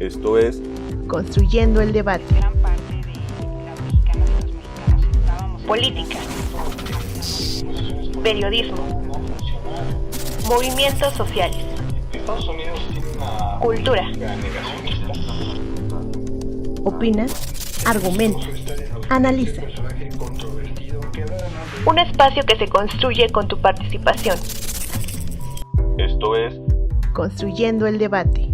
Esto es Construyendo el Debate. Gran parte de la mexicana, de los mexicanos estábamos... Política. Periodismo. Movimientos sociales. Estados Unidos tiene una cultura. Negacionista. Opina, argumenta, analiza. Un espacio que se construye con tu participación. Esto es Construyendo el Debate.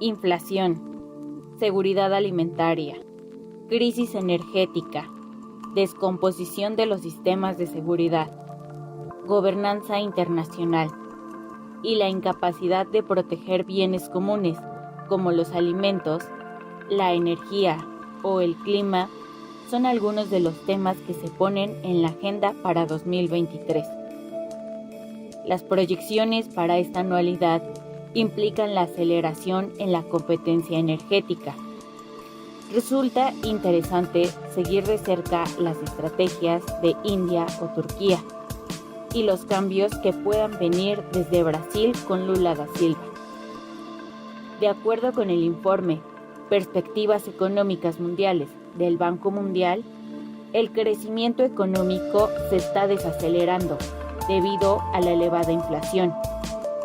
Inflación, seguridad alimentaria, crisis energética, descomposición de los sistemas de seguridad, gobernanza internacional y la incapacidad de proteger bienes comunes como los alimentos, la energía o el clima son algunos de los temas que se ponen en la agenda para 2023. Las proyecciones para esta anualidad implican la aceleración en la competencia energética. Resulta interesante seguir de cerca las estrategias de India o Turquía y los cambios que puedan venir desde Brasil con Lula da Silva. De acuerdo con el informe Perspectivas Económicas Mundiales del Banco Mundial, el crecimiento económico se está desacelerando debido a la elevada inflación,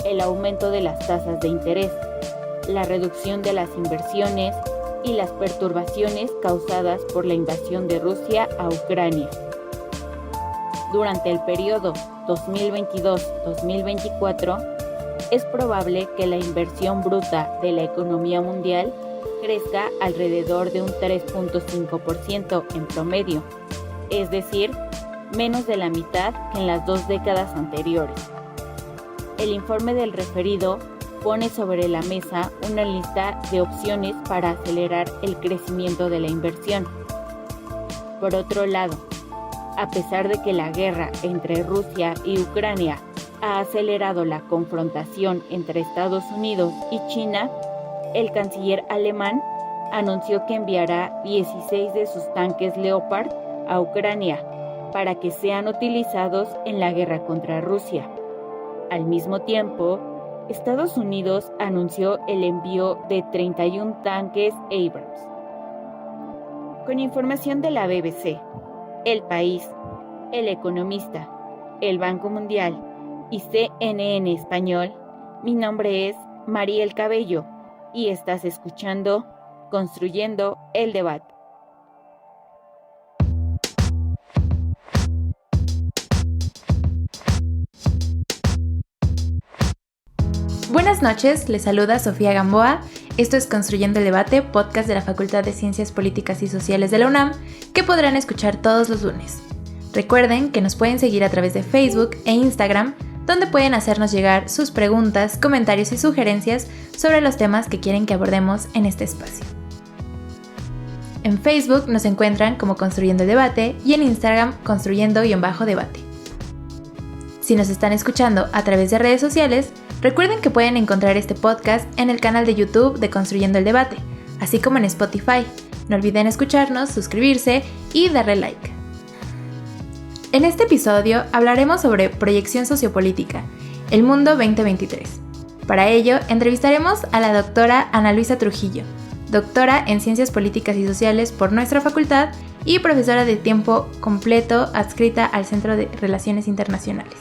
el aumento de las tasas de interés, la reducción de las inversiones y las perturbaciones causadas por la invasión de Rusia a Ucrania. Durante el periodo 2022-2024, es probable que la inversión bruta de la economía mundial crezca alrededor de un 3.5% en promedio, es decir, menos de la mitad que en las 2 décadas anteriores. El informe del referido pone sobre la mesa una lista de opciones para acelerar el crecimiento de la inversión. Por otro lado, a pesar de que la guerra entre Rusia y Ucrania ha acelerado la confrontación entre Estados Unidos y China, el canciller alemán anunció que enviará 16 de sus tanques Leopard a Ucrania para que sean utilizados en la guerra contra Rusia. Al mismo tiempo, Estados Unidos anunció el envío de 31 tanques Abrams. Con información de la BBC, El País, El Economista, El Banco Mundial y CNN Español, mi nombre es Mariel Cabello y estás escuchando Construyendo el Debate. Buenas noches, les saluda Sofía Gamboa. Esto es Construyendo el Debate, podcast de la Facultad de Ciencias Políticas y Sociales de la UNAM, que podrán escuchar todos los lunes. Recuerden que nos pueden seguir a través de Facebook e Instagram, donde pueden hacernos llegar sus preguntas, comentarios y sugerencias sobre los temas que quieren que abordemos en este espacio. En Facebook nos encuentran como Construyendo el Debate y en Instagram Construyendo_Debate. Si nos están escuchando a través de redes sociales, recuerden que pueden encontrar este podcast en el canal de YouTube de Construyendo el Debate, así como en Spotify. No olviden escucharnos, suscribirse y darle like. En este episodio hablaremos sobre proyección sociopolítica, el mundo 2023. Para ello, entrevistaremos a la doctora Ana Luisa Trujillo, doctora en Ciencias Políticas y Sociales por nuestra facultad y profesora de tiempo completo adscrita al Centro de Relaciones Internacionales.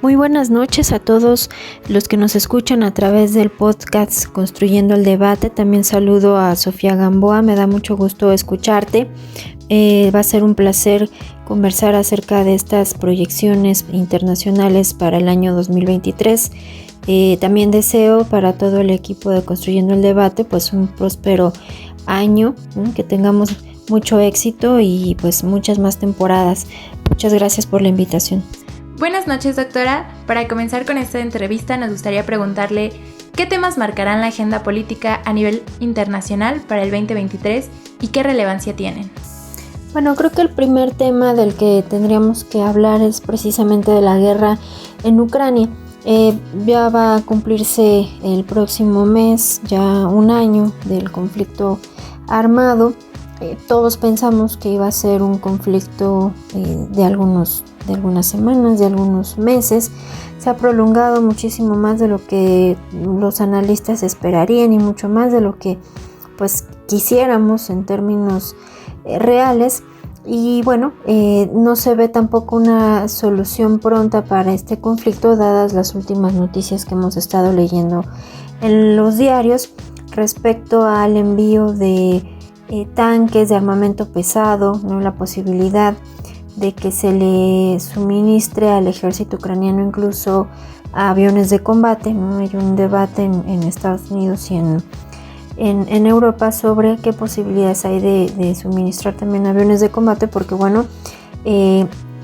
Muy buenas noches a todos los que nos escuchan a través del podcast Construyendo el Debate. También saludo a Sofía Gamboa, me da mucho gusto escucharte. Va a ser un placer conversar acerca de estas proyecciones internacionales para el año 2023. También deseo para todo el equipo de Construyendo el Debate pues un próspero año, que tengamos mucho éxito y pues muchas más temporadas. Muchas gracias por la invitación. Buenas noches, doctora. Para comenzar con esta entrevista nos gustaría preguntarle ¿qué temas marcarán la agenda política a nivel internacional para el 2023 y qué relevancia tienen? Bueno, creo que el primer tema del que tendríamos que hablar es precisamente de la guerra en Ucrania. Ya va a cumplirse el próximo mes ya un año del conflicto armado todos pensamos que iba a ser un conflicto de algunas semanas, de algunos meses. Se ha prolongado muchísimo más de lo que los analistas esperarían y mucho más de lo que pues quisiéramos en términos reales. Y bueno, no se ve tampoco una solución pronta para este conflicto, dadas las últimas noticias que hemos estado leyendo en los diarios respecto al envío de tanques de armamento pesado, ¿no? La posibilidad de que se le suministre al ejército ucraniano incluso aviones de combate, ¿no? Hay un debate en Estados Unidos y en Europa sobre qué posibilidades hay de suministrar también aviones de combate, porque bueno,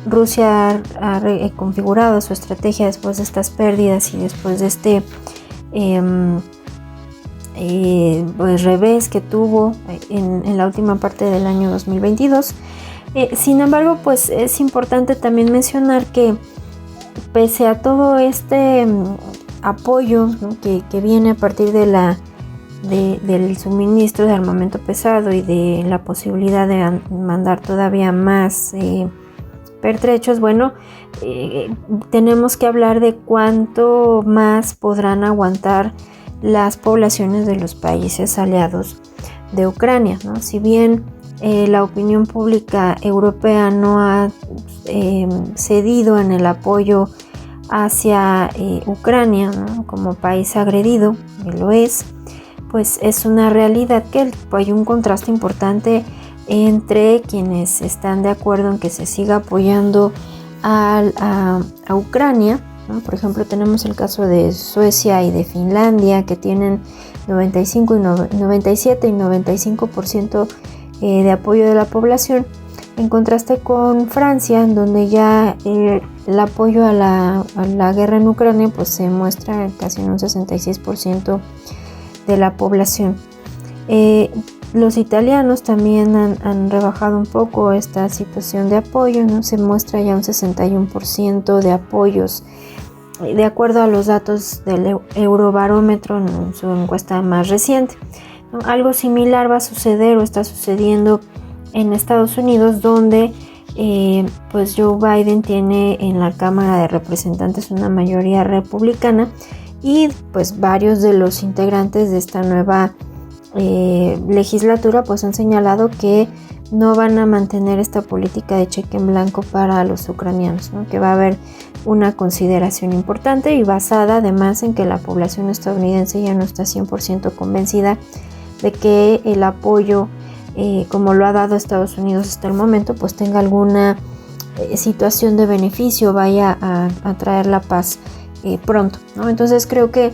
Rusia ha configurado su estrategia después de estas pérdidas y después de este pues revés que tuvo en la última parte del año 2022. Sin embargo, pues es importante también mencionar que pese a todo este apoyo, ¿no? que viene a partir del suministro de armamento pesado y de la posibilidad de mandar todavía más pertrechos, bueno, tenemos que hablar de cuánto más podrán aguantar las poblaciones de los países aliados de Ucrania, ¿no? Si bien la opinión pública europea no ha cedido en el apoyo hacia Ucrania, ¿no? Como país agredido, que lo es, pues es una realidad que hay un contraste importante entre quienes están de acuerdo en que se siga apoyando a Ucrania, ¿no? Por ejemplo, tenemos el caso de Suecia y de Finlandia, que tienen 97 y 95% de apoyo de la población, en contraste con Francia, donde ya el apoyo a la guerra en Ucrania pues se muestra casi en un 66% de la población. Los italianos también han rebajado un poco esta situación de apoyo, ¿no? Se muestra ya un 61% de apoyos, de acuerdo a los datos del Eurobarómetro en su encuesta más reciente, ¿no? Algo similar va a suceder o está sucediendo en Estados Unidos, donde pues Joe Biden tiene en la Cámara de Representantes una mayoría republicana, y pues varios de los integrantes de esta nueva legislatura pues han señalado que no van a mantener esta política de cheque en blanco para los ucranianos, ¿no? Que va a haber una consideración importante y basada además en que la población estadounidense ya no está 100% convencida de que el apoyo como lo ha dado Estados Unidos hasta el momento pues tenga alguna situación de beneficio, vaya a traer la paz pronto, ¿no? Entonces creo que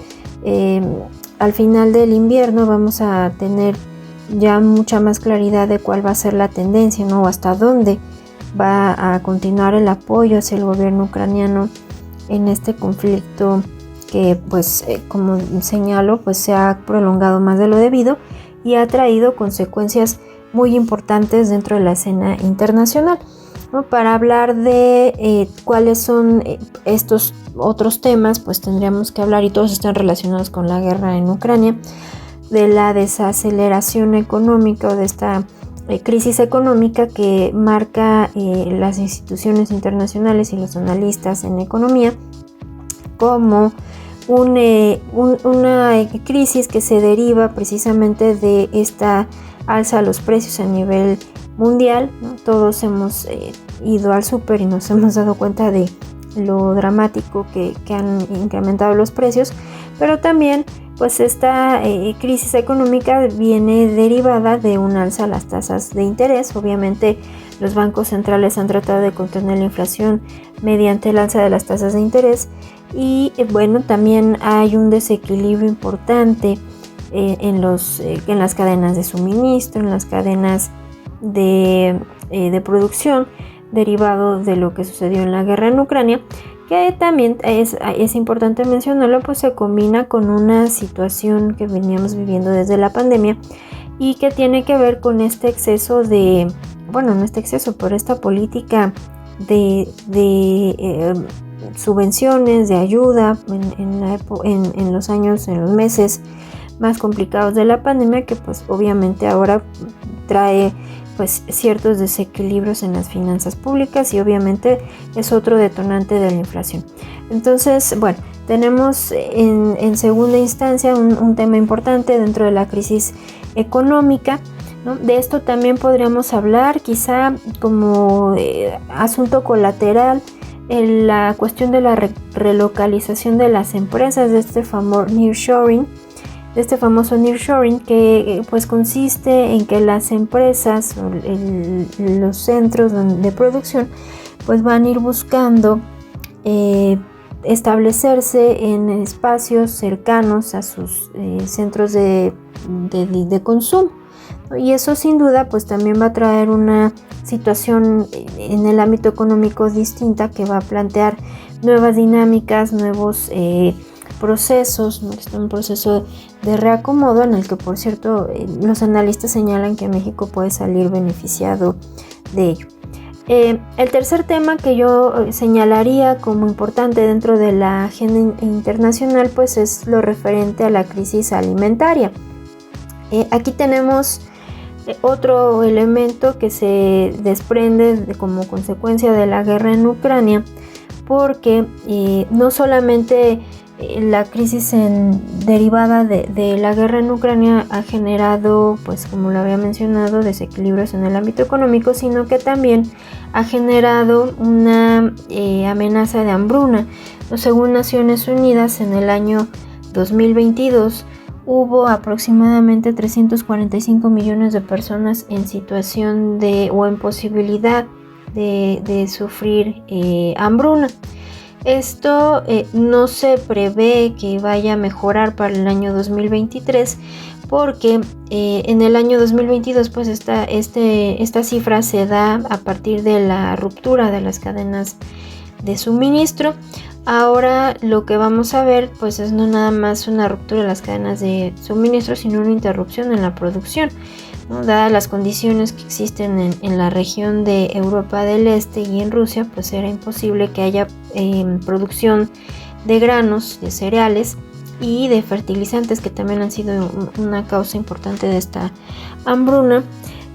al final del invierno vamos a tener ya mucha más claridad de cuál va a ser la tendencia, ¿no? O hasta dónde va a continuar el apoyo hacia el gobierno ucraniano en este conflicto que pues como señalo pues se ha prolongado más de lo debido y ha traído consecuencias muy importantes dentro de la escena internacional, ¿no? Para hablar de cuáles son estos otros temas, pues tendríamos que hablar, y todos están relacionados con la guerra en Ucrania, de la desaceleración económica o de esta crisis económica que marca las instituciones internacionales y los analistas en economía como una crisis que se deriva precisamente de esta alza a los precios a nivel mundial, ¿no? Todos hemos ido al súper y nos hemos dado cuenta de lo dramático que han incrementado los precios, pero también pues esta crisis económica viene derivada de un alza a las tasas de interés. Obviamente los bancos centrales han tratado de contener la inflación mediante el alza de las tasas de interés y bueno, también hay un desequilibrio importante en las cadenas de suministro, en las cadenas de producción derivado de lo que sucedió en la guerra en Ucrania, que también es importante mencionarlo, pues se combina con una situación que veníamos viviendo desde la pandemia y que tiene que ver con este exceso de, bueno, no este exceso, pero esta política de subvenciones, de ayuda en los meses más complicados de la pandemia, que pues obviamente ahora trae pues ciertos desequilibrios en las finanzas públicas y obviamente es otro detonante de la inflación. Entonces, bueno, tenemos en segunda instancia un tema importante dentro de la crisis económica, ¿no? De esto también podríamos hablar quizá como asunto colateral en la cuestión de la relocalización de las empresas, de este famoso nearshoring, que pues consiste en que las empresas, los centros de producción, pues van a ir buscando establecerse en espacios cercanos a sus centros de consumo, ¿no? Y eso sin duda pues también va a traer una situación en el ámbito económico distinta, que va a plantear nuevas dinámicas, nuevos procesos, ¿no? Está un proceso de reacomodo en el que, por cierto, los analistas señalan que México puede salir beneficiado de ello. El tercer tema que yo señalaría como importante dentro de la agenda internacional pues es lo referente a la crisis alimentaria. Aquí tenemos otro elemento que se desprende como consecuencia de la guerra en Ucrania, porque no solamente la crisis derivada de la guerra en Ucrania ha generado, pues como lo había mencionado, desequilibrios en el ámbito económico, sino que también ha generado una amenaza de hambruna. Según Naciones Unidas, en el año 2022 hubo aproximadamente 345 millones de personas en situación o en posibilidad de sufrir hambruna. Esto no se prevé que vaya a mejorar para el año 2023, porque en el año 2022 pues esta cifra se da a partir de la ruptura de las cadenas de suministro. Ahora lo que vamos a ver pues es no nada más una ruptura de las cadenas de suministro, sino una interrupción en la producción, ¿no? Dadas las condiciones que existen en la región de Europa del Este y en Rusia, pues era imposible que haya producción de granos, de cereales y de fertilizantes, que también han sido una causa importante de esta hambruna,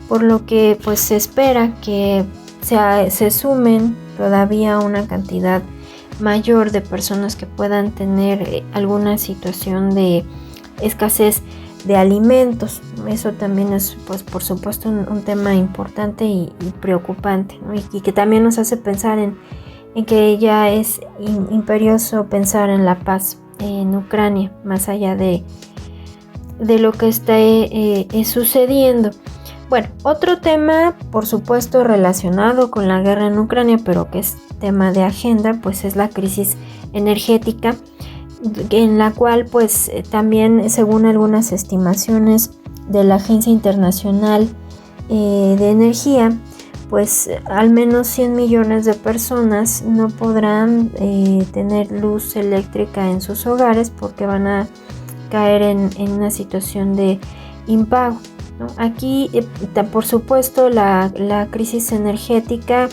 por lo que pues se espera que se sumen todavía una cantidad mayor de personas que puedan tener alguna situación de escasez de alimentos. Eso también es pues por supuesto un tema importante y preocupante, ¿no? y que también nos hace pensar en que ya es imperioso pensar en la paz en Ucrania, más allá de lo que está sucediendo. Bueno, otro tema por supuesto relacionado con la guerra en Ucrania, pero que es tema de agenda, pues es la crisis energética, en la cual pues también, según algunas estimaciones de la Agencia Internacional de Energía, pues al menos 100 millones de personas no podrán tener luz eléctrica en sus hogares porque van a caer en una situación de impago, ¿no? Aquí, por supuesto, la crisis energética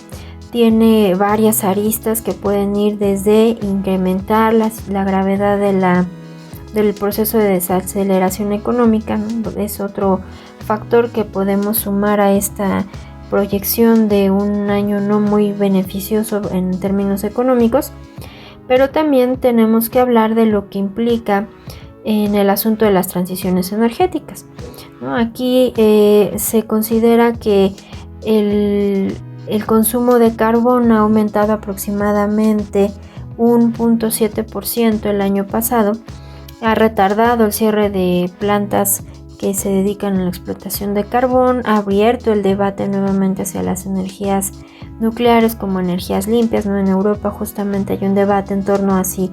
tiene varias aristas que pueden ir desde incrementar la gravedad del proceso de desaceleración económica, ¿no? Es otro factor que podemos sumar a esta proyección de un año no muy beneficioso en términos económicos, pero también tenemos que hablar de lo que implica en el asunto de las transiciones energéticas, ¿no? Aquí se considera que el consumo de carbón ha aumentado aproximadamente un 0.7% el año pasado, ha retardado el cierre de plantas que se dedican a la explotación de carbón, ha abierto el debate nuevamente hacia las energías nucleares como energías limpias, ¿no? En Europa justamente hay un debate en torno a si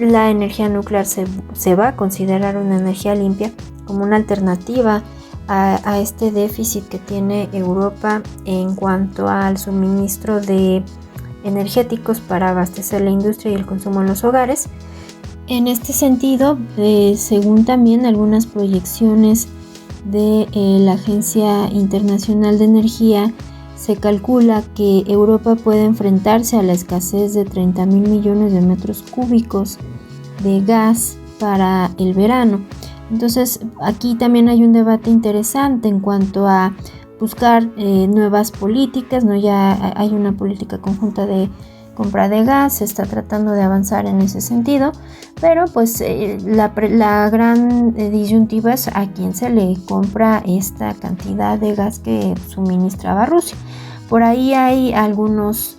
la energía nuclear se va a considerar una energía limpia como una alternativa a este déficit que tiene Europa en cuanto al suministro de energéticos para abastecer la industria y el consumo en los hogares. En este sentido, según también algunas proyecciones de la Agencia Internacional de Energía, se calcula que Europa puede enfrentarse a la escasez de 30.000 millones de metros cúbicos de gas para el verano. Entonces aquí también hay un debate interesante en cuanto a buscar nuevas políticas, ¿no? Ya hay una política conjunta de compra de gas, se está tratando de avanzar en ese sentido, pero pues la gran disyuntiva es a quién se le compra esta cantidad de gas que suministraba Rusia. Por ahí hay algunos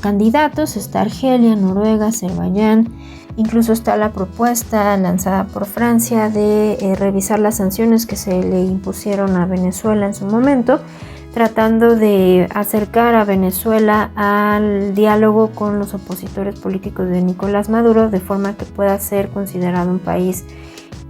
candidatos, está Argelia, Noruega, Azerbaiyán, incluso está la propuesta lanzada por Francia de revisar las sanciones que se le impusieron a Venezuela en su momento, tratando de acercar a Venezuela al diálogo con los opositores políticos de Nicolás Maduro, de forma que pueda ser considerado un país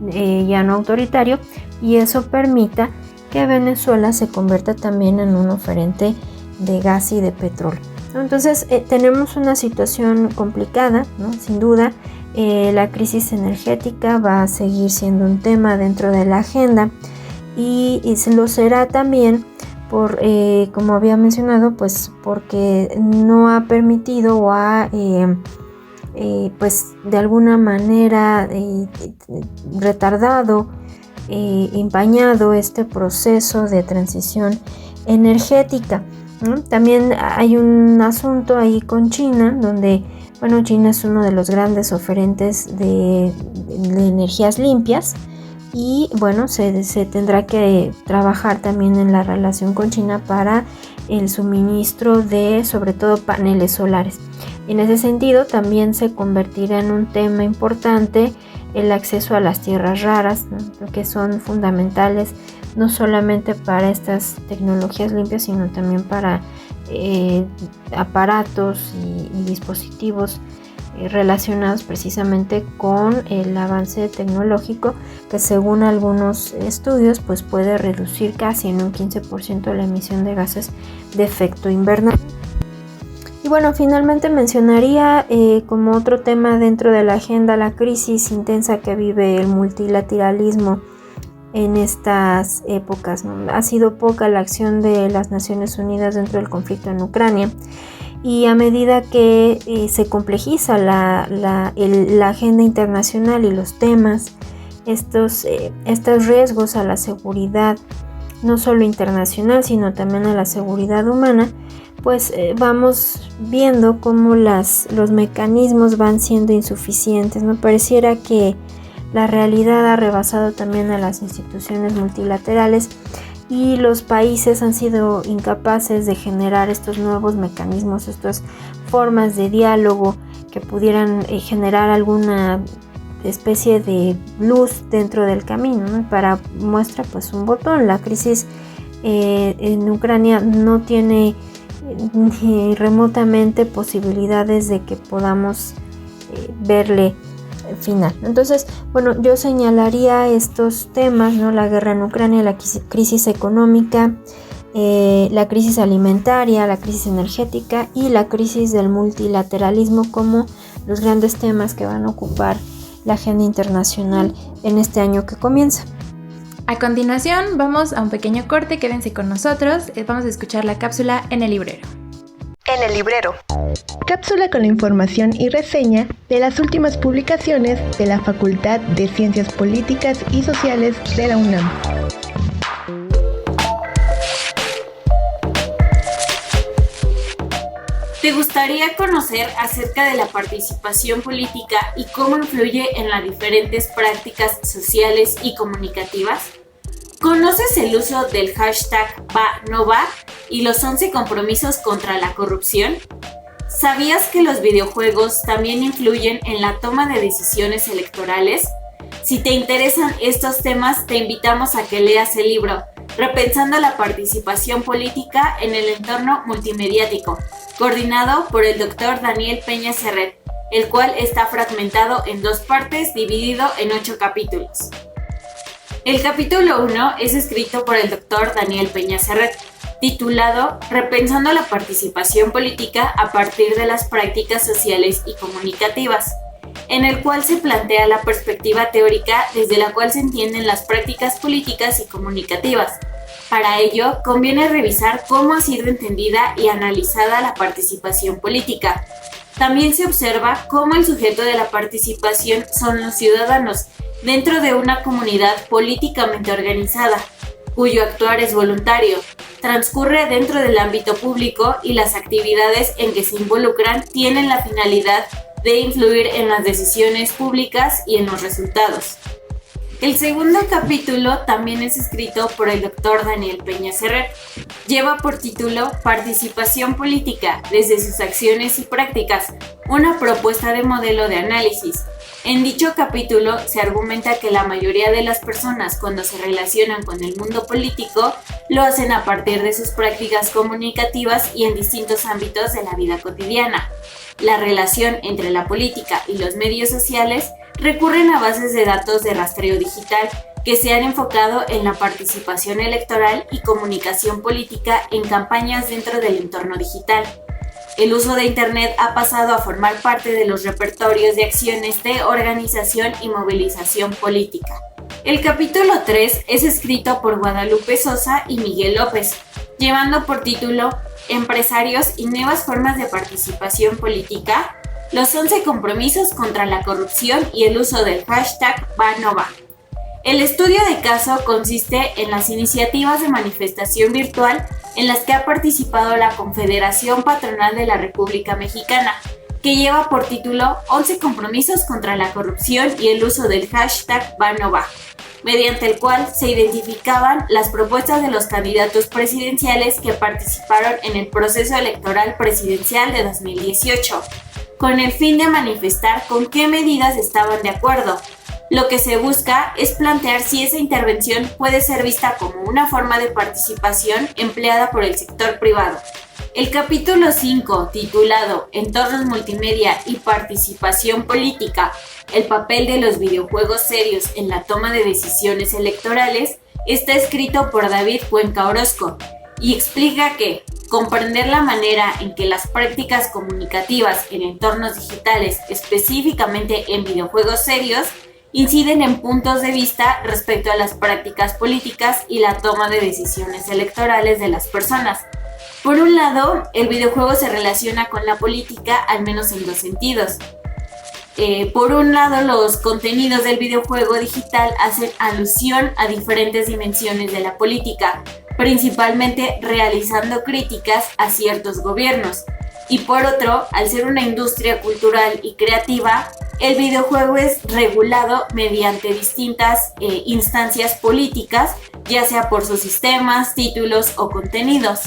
ya no autoritario, y eso permita que Venezuela se convierta también en un oferente de gas y de petróleo. Entonces tenemos una situación complicada, ¿no? Sin duda. La crisis energética va a seguir siendo un tema dentro de la agenda y lo será también por, como había mencionado, pues porque no ha permitido o ha pues de alguna manera retardado, empañado este proceso de transición energética, ¿no? También hay un asunto ahí con China, donde China es uno de los grandes oferentes de energías limpias y se tendrá que trabajar también en la relación con China para el suministro de sobre todo paneles solares. En ese sentido también se convertirá en un tema importante el acceso a las tierras raras, ¿no? Que son fundamentales no solamente para estas tecnologías limpias, sino también para aparatos y dispositivos relacionados precisamente con el avance tecnológico, que según algunos estudios pues puede reducir casi en un 15% la emisión de gases de efecto invernadero. Y finalmente mencionaría como otro tema dentro de la agenda la crisis intensa que vive el multilateralismo en estas épocas, ¿no? Ha sido poca la acción de las Naciones Unidas dentro del conflicto en Ucrania, y a medida que se complejiza la agenda internacional y los temas, estos riesgos a la seguridad, no solo internacional, sino también a la seguridad humana, pues vamos viendo cómo los mecanismos van siendo insuficientes, ¿no? Pareciera que la realidad ha rebasado también a las instituciones multilaterales y los países han sido incapaces de generar estos nuevos mecanismos, estas formas de diálogo que pudieran generar alguna especie de luz dentro del camino, ¿no? Para muestra pues un botón, la crisis en Ucrania no tiene ni remotamente posibilidades de que podamos verle final. Entonces, yo señalaría estos temas, ¿no? La guerra en Ucrania, la crisis económica, la crisis alimentaria, la crisis energética y la crisis del multilateralismo como los grandes temas que van a ocupar la agenda internacional en este año que comienza. A continuación, vamos a un pequeño corte, quédense con nosotros, vamos a escuchar la cápsula En el Librero. En el Librero. Cápsula con la información y reseña de las últimas publicaciones de la Facultad de Ciencias Políticas y Sociales de la UNAM. ¿Te gustaría conocer acerca de la participación política y cómo influye en las diferentes prácticas sociales y comunicativas? ¿Conoces el uso del hashtag #VaNoVa y los 11 compromisos contra la corrupción? ¿Sabías que los videojuegos también influyen en la toma de decisiones electorales? Si te interesan estos temas, te invitamos a que leas el libro Repensando la participación política en el entorno multimediático, coordinado por el Dr. Daniel Peña Serret, el cual está fragmentado en 2 partes, dividido en 8 capítulos. El capítulo 1 es escrito por el Dr. Daniel Peña Serret, titulado Repensando la participación política a partir de las prácticas sociales y comunicativas, en el cual se plantea la perspectiva teórica desde la cual se entienden las prácticas políticas y comunicativas. Para ello, conviene revisar cómo ha sido entendida y analizada la participación política. También se observa cómo el sujeto de la participación son los ciudadanos, dentro de una comunidad políticamente organizada, cuyo actuar es voluntario, transcurre dentro del ámbito público y las actividades en que se involucran tienen la finalidad de influir en las decisiones públicas y en los resultados. El segundo capítulo también es escrito por el Dr. Daniel Peña Serret. Lleva por título Participación política desde sus acciones y prácticas, una propuesta de modelo de análisis. En dicho capítulo se argumenta que la mayoría de las personas cuando se relacionan con el mundo político lo hacen a partir de sus prácticas comunicativas y en distintos ámbitos de la vida cotidiana. La relación entre la política y los medios sociales recurren a bases de datos de rastreo digital que se han enfocado en la participación electoral y comunicación política en campañas dentro del entorno digital. El uso de Internet ha pasado a formar parte de los repertorios de acciones de organización y movilización política. El capítulo 3 es escrito por Guadalupe Sosa y Miguel López, llevando por título Empresarios y nuevas formas de participación política, los 11 compromisos contra la corrupción y el uso del hashtag #VaNoVa. El estudio de caso consiste en las iniciativas de manifestación virtual en las que ha participado la Confederación Patronal de la República Mexicana, que lleva por título 11 compromisos contra la corrupción y el uso del hashtag #VaNoVa, mediante el cual se identificaban las propuestas de los candidatos presidenciales que participaron en el proceso electoral presidencial de 2018, con el fin de manifestar con qué medidas estaban de acuerdo. Lo que se busca es plantear si esa intervención puede ser vista como una forma de participación empleada por el sector privado. El capítulo 5, titulado Entornos multimedia y participación política, el papel de los videojuegos serios en la toma de decisiones electorales, está escrito por David Cuenca Orozco y explica que comprender la manera en que las prácticas comunicativas en entornos digitales, específicamente en videojuegos serios, inciden en puntos de vista respecto a las prácticas políticas y la toma de decisiones electorales de las personas. Por un lado, el videojuego se relaciona con la política al menos en dos sentidos. Por un lado, los contenidos del videojuego digital hacen alusión a diferentes dimensiones de la política, principalmente realizando críticas a ciertos gobiernos. Y por otro, al ser una industria cultural y creativa, el videojuego es regulado mediante distintas instancias políticas, ya sea por sus sistemas, títulos o contenidos.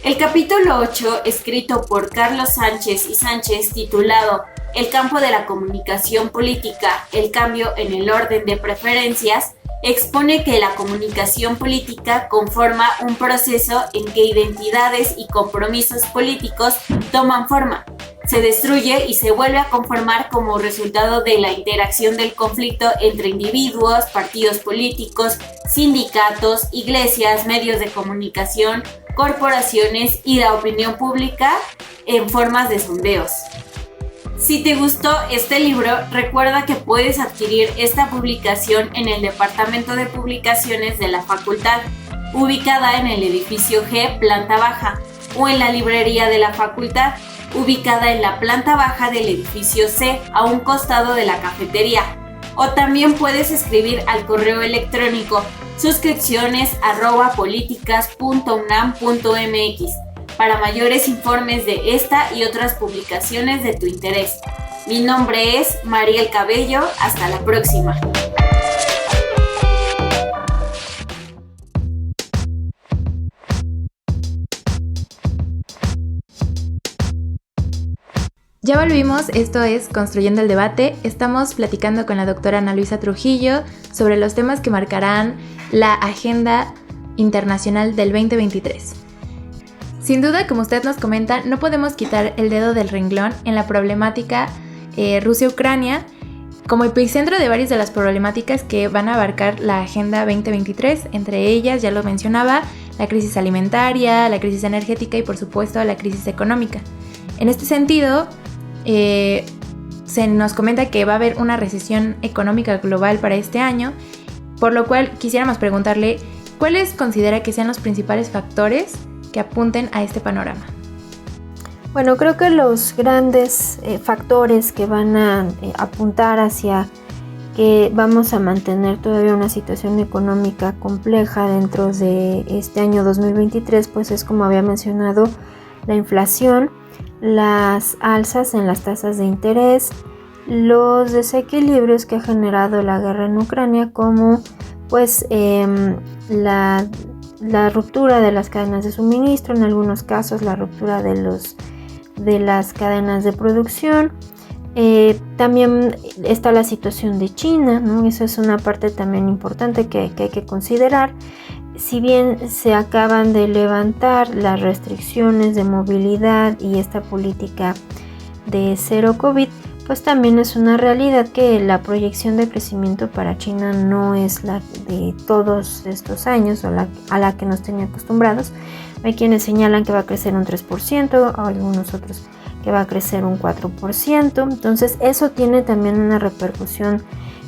El capítulo 8, escrito por Carlos Sánchez y Sánchez, titulado El campo de la comunicación política, el cambio en el orden de preferencias, expone que la comunicación política conforma un proceso en que identidades y compromisos políticos toman forma, se destruye y se vuelve a conformar como resultado de la interacción del conflicto entre individuos, partidos políticos, sindicatos, iglesias, medios de comunicación, corporaciones y la opinión pública en formas de sondeos. Si te gustó este libro, recuerda que puedes adquirir esta publicación en el Departamento de Publicaciones de la Facultad, ubicada en el edificio G, planta baja, o en la librería de la Facultad, ubicada en la planta baja del edificio C, a un costado de la cafetería. O también puedes escribir al correo electrónico suscripciones@politicas.unam.mx para mayores informes de esta y otras publicaciones de tu interés. Mi nombre es Mariel Cabello. Hasta la próxima. Ya volvimos, esto es Construyendo el Debate. Estamos platicando con la doctora Ana Luisa Trujillo sobre los temas que marcarán la agenda internacional del 2023. Sin duda, como usted nos comenta, no podemos quitar el dedo del renglón en la problemática Rusia-Ucrania como epicentro de varias de las problemáticas que van a abarcar la Agenda 2023, entre ellas, ya lo mencionaba, la crisis alimentaria, la crisis energética y por supuesto la crisis económica. En este sentido, se nos comenta que va a haber una recesión económica global para este año, por lo cual quisiéramos preguntarle cuáles considera que sean los principales factores que apunten a este panorama. Bueno, creo que los grandes factores que van a apuntar hacia que vamos a mantener todavía una situación económica compleja dentro de este año 2023, pues es, como había mencionado, la inflación, las alzas en las tasas de interés, los desequilibrios que ha generado la guerra en Ucrania, como pues la ruptura de las cadenas de suministro, en algunos casos la ruptura de las cadenas de producción. También está la situación de China, ¿no? Eso es una parte también importante que hay que considerar. Si bien se acaban de levantar las restricciones de movilidad y esta política de cero COVID, pues también es una realidad que la proyección de crecimiento para China no es la de todos estos años o a la que nos tenía acostumbrados. Hay quienes señalan que va a crecer un 3%, o algunos otros que va a crecer un 4%. Entonces eso tiene también una repercusión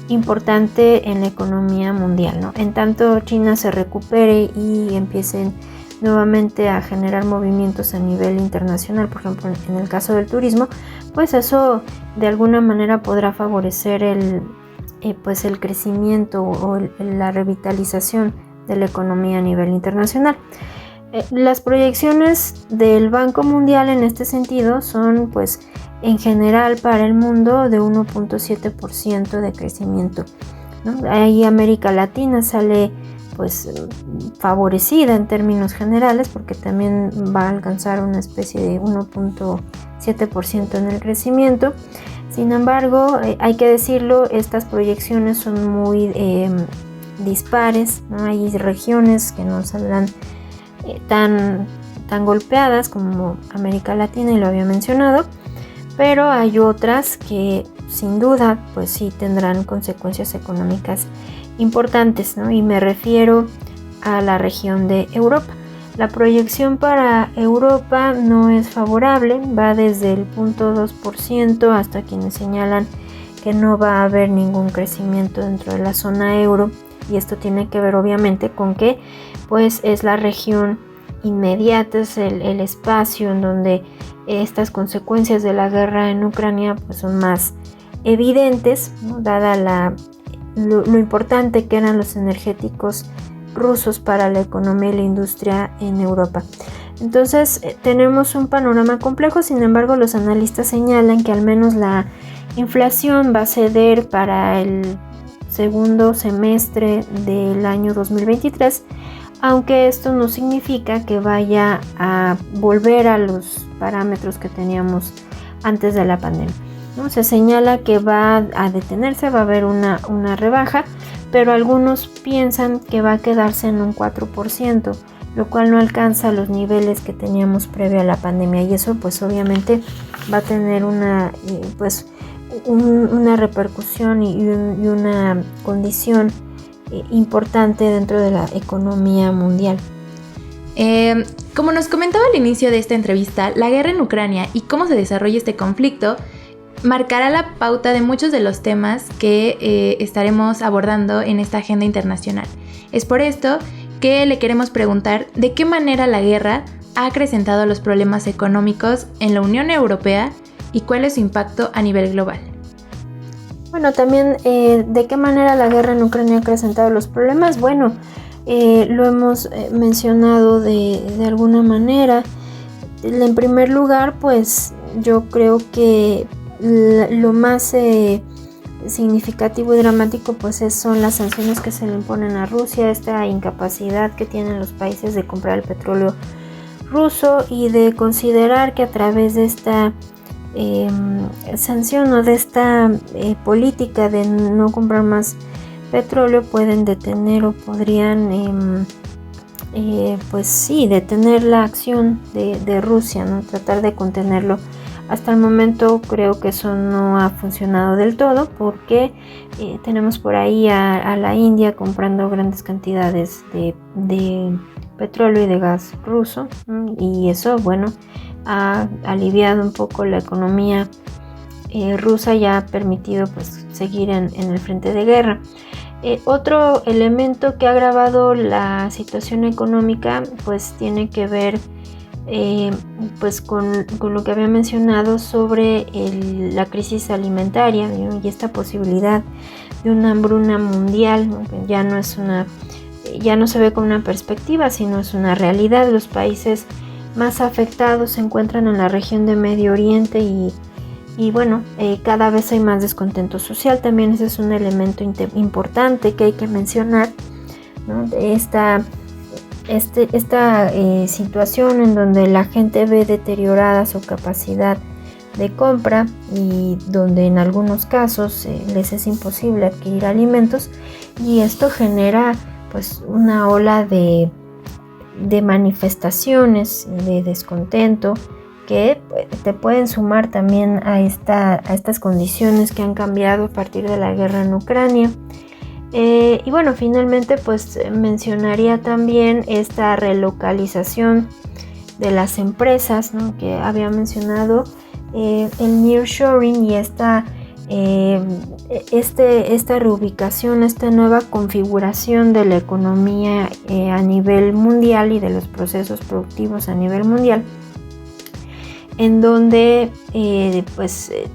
importante en la economía mundial, ¿no? En tanto China se recupere y empiecen nuevamente a generar movimientos a nivel internacional, por ejemplo en el caso del turismo, pues eso de alguna manera podrá favorecer el crecimiento o la revitalización de la economía a nivel internacional. Las proyecciones del Banco Mundial en este sentido son, pues, en general para el mundo de 1.7% de crecimiento, ¿no? Ahí América Latina sale pues favorecida en términos generales, porque también va a alcanzar una especie de 1.7% en el crecimiento. Sin embargo, hay que decirlo, estas proyecciones son muy dispares, ¿no? Hay regiones que no saldrán tan golpeadas como América Latina, y lo había mencionado, pero hay otras que sin duda pues sí tendrán consecuencias económicas importantes, ¿no? Y me refiero a la región de Europa. La proyección para Europa no es favorable, va desde el 0.2% hasta quienes señalan que no va a haber ningún crecimiento dentro de la zona euro, y esto tiene que ver obviamente con que pues es la región inmediata, es el espacio en donde estas consecuencias de la guerra en Ucrania pues son más evidentes, ¿no? Dada lo importante que eran los energéticos rusos para la economía y la industria en Europa. Entonces tenemos un panorama complejo. Sin embargo, los analistas señalan que al menos la inflación va a ceder para el segundo semestre del año 2023, aunque esto no significa que vaya a volver a los parámetros que teníamos antes de la pandemia, ¿no? Se señala que va a detenerse, va a haber una rebaja, pero algunos piensan que va a quedarse en un 4%, lo cual no alcanza los niveles que teníamos previo a la pandemia, y eso pues obviamente va a tener una repercusión y una condición importante dentro de la economía mundial. Como nos comentaba al inicio de esta entrevista, la guerra en Ucrania y cómo se desarrolla este conflicto marcará la pauta de muchos de los temas que estaremos abordando en esta agenda internacional. Es por esto que le queremos preguntar de qué manera la guerra ha acrecentado los problemas económicos en la Unión Europea y cuál es su impacto a nivel global. Bueno, también de qué manera la guerra en Ucrania ha acrecentado los problemas. Bueno, lo hemos mencionado de alguna manera. En primer lugar, pues yo creo que lo más significativo y dramático pues son las sanciones que se le imponen a Rusia, esta incapacidad que tienen los países de comprar el petróleo ruso y de considerar que a través de esta sanción o de esta política de no comprar más petróleo pueden detener o podrían pues sí, detener la acción de Rusia, ¿no? Tratar de contenerlo. Hasta el momento creo que eso no ha funcionado del todo, porque tenemos por ahí a la India comprando grandes cantidades de petróleo y de gas ruso, y eso, bueno, ha aliviado un poco la economía rusa y ha permitido pues seguir en el frente de guerra. Otro elemento que ha agravado la situación económica pues tiene que ver pues con lo que había mencionado sobre la crisis alimentaria, ¿no? Y esta posibilidad una hambruna mundial, ¿no? Ya no se ve como una perspectiva, sino es una realidad. Los países más afectados se encuentran en la región de Medio Oriente y bueno, cada vez hay más descontento social. También ese es un elemento importante que hay que mencionar, ¿no? Esta situación en donde la gente ve deteriorada su capacidad de compra y donde en algunos casos les es imposible adquirir alimentos, y esto genera pues una ola de manifestaciones de descontento que te pueden sumar también a estas condiciones que han cambiado a partir de la guerra en Ucrania. Y bueno, finalmente pues mencionaría también esta relocalización de las empresas, ¿no? Que había mencionado, el nearshoring y esta reubicación, esta nueva configuración de la economía a nivel mundial y de los procesos productivos a nivel mundial, en donde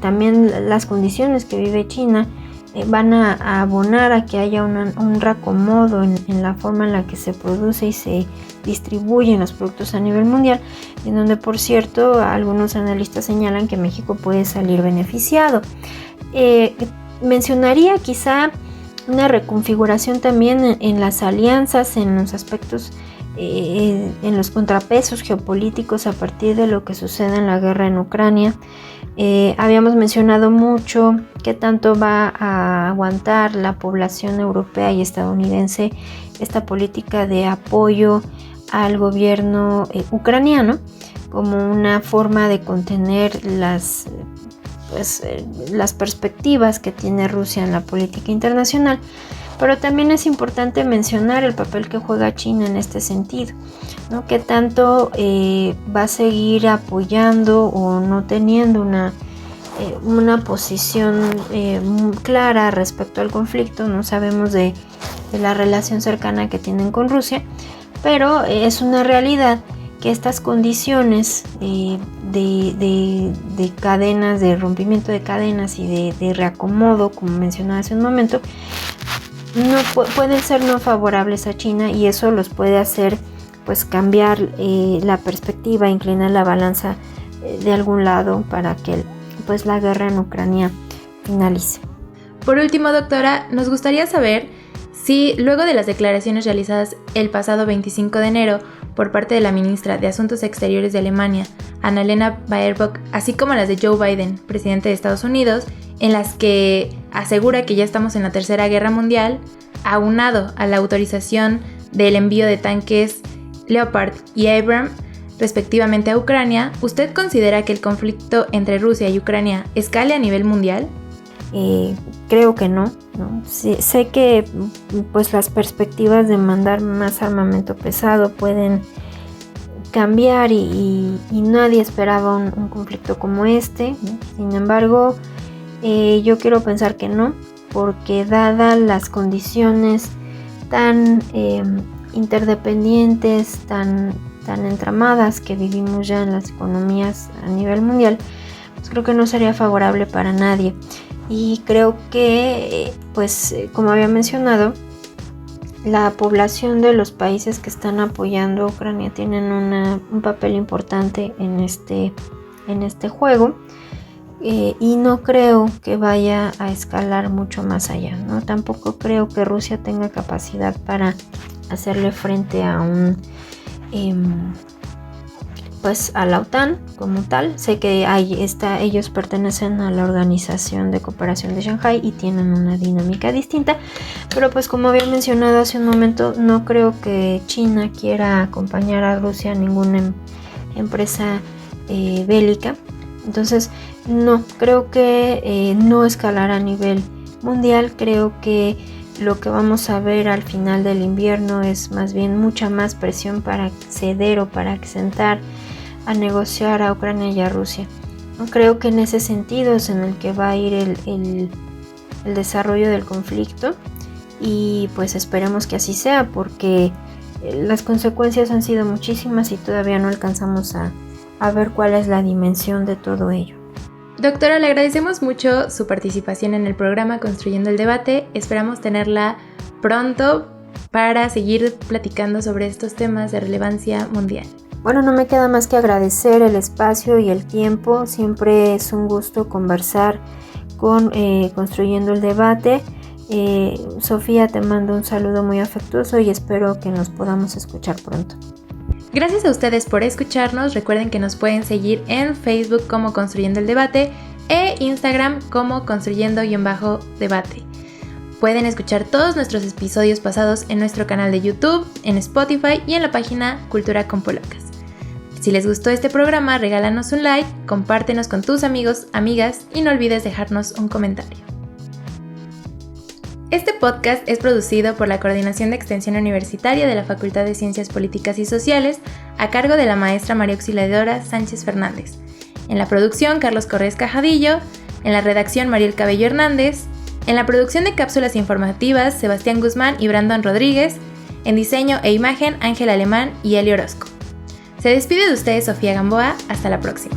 también las condiciones que vive China van a abonar a que haya un reacomodo en la forma en la que se produce y se distribuyen los productos a nivel mundial, en donde, por cierto, algunos analistas señalan que México puede salir beneficiado. Mencionaría quizá una reconfiguración también en las alianzas, en los aspectos, en los contrapesos geopolíticos a partir de lo que sucede en la guerra en Ucrania. Habíamos mencionado mucho qué tanto va a aguantar la población europea y estadounidense esta política de apoyo al gobierno ucraniano como una forma de contener las perspectivas que tiene Rusia en la política internacional. Pero también es importante mencionar el papel que juega China en este sentido, ¿no? Qué tanto va a seguir apoyando o no teniendo una posición muy clara respecto al conflicto. No sabemos de la relación cercana que tienen con Rusia, pero es una realidad que estas condiciones de cadenas, de rompimiento de cadenas y de reacomodo, como mencionaba hace un momento, pueden ser no favorables a China, y eso los puede hacer pues cambiar la perspectiva, inclinar la balanza de algún lado para que pues la guerra en Ucrania finalice. Por último, doctora, nos gustaría saber si luego de las declaraciones realizadas el pasado 25 de enero por parte de la ministra de Asuntos Exteriores de Alemania, Annalena Baerbock, así como las de Joe Biden, presidente de Estados Unidos, en las que asegura que ya estamos en la Tercera Guerra Mundial, aunado a la autorización del envío de tanques Leopard y Abrams, respectivamente a Ucrania, ¿usted considera que el conflicto entre Rusia y Ucrania escale a nivel mundial? Creo que no. Sí, sé que pues las perspectivas de mandar más armamento pesado pueden cambiar y nadie esperaba un conflicto como este, ¿no? Sin embargo, yo quiero pensar que no, porque dadas las condiciones tan interdependientes, tan entramadas que vivimos ya en las economías a nivel mundial, pues creo que no sería favorable para nadie. Y creo que, como había mencionado, la población de los países que están apoyando a Ucrania tienen un papel importante en este juego, y no creo que vaya a escalar mucho más allá, ¿no? Tampoco creo que Rusia tenga capacidad para hacerle frente a a la OTAN como tal. Sé que ellos pertenecen a la Organización de Cooperación de Shanghái y tienen una dinámica distinta, pero pues como había mencionado hace un momento, no creo que China quiera acompañar a Rusia a ninguna empresa bélica. Entonces no, creo que no escalará a nivel mundial. Creo que lo que vamos a ver al final del invierno es más bien mucha más presión para ceder o para sentar a negociar a Ucrania y a Rusia. No creo que en ese sentido es en el que va a ir el desarrollo del conflicto, y pues esperemos que así sea, porque las consecuencias han sido muchísimas y todavía no alcanzamos a ver cuál es la dimensión de todo ello. Doctora, le agradecemos mucho su participación en el programa Construyendo el Debate. Esperamos tenerla pronto para seguir platicando sobre estos temas de relevancia mundial. Bueno, no me queda más que agradecer el espacio y el tiempo. Siempre es un gusto conversar con Construyendo el Debate. Sofía, te mando un saludo muy afectuoso y espero que nos podamos escuchar pronto. Gracias a ustedes por escucharnos. Recuerden que nos pueden seguir en Facebook como Construyendo el Debate e Instagram como Construyendo-Debate. Pueden escuchar todos nuestros episodios pasados en nuestro canal de YouTube, en Spotify y en la página Cultura con Polacas. Si les gustó este programa, regálanos un like, compártenos con tus amigos, amigas y no olvides dejarnos un comentario. Este podcast es producido por la Coordinación de Extensión Universitaria de la Facultad de Ciencias Políticas y Sociales a cargo de la maestra María Auxiliadora Sánchez Fernández. En la producción, Carlos Corrés Cajadillo. En la redacción, Mariel Cabello Hernández. En la producción de cápsulas informativas, Sebastián Guzmán y Brandon Rodríguez. En diseño e imagen, Ángel Alemán y Eli Orozco. Se despide de ustedes Sofía Gamboa. Hasta la próxima.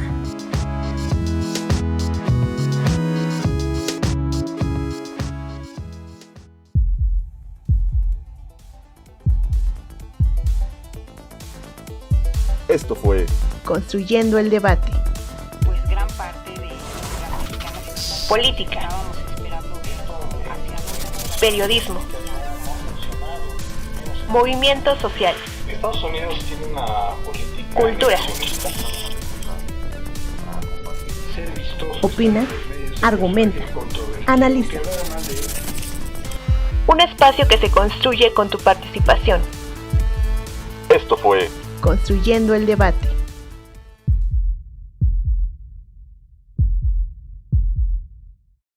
Esto fue Construyendo el Debate. Pues gran parte de la mexicana Política. estábamos esperando esto hacia Periodismo. Movimientos sociales. Estados Unidos tiene una política Cultura. negacionista. Ser vistoso. Opina, argumenta, analiza. Un espacio que se construye con tu participación. Esto fue Construyendo el Debate.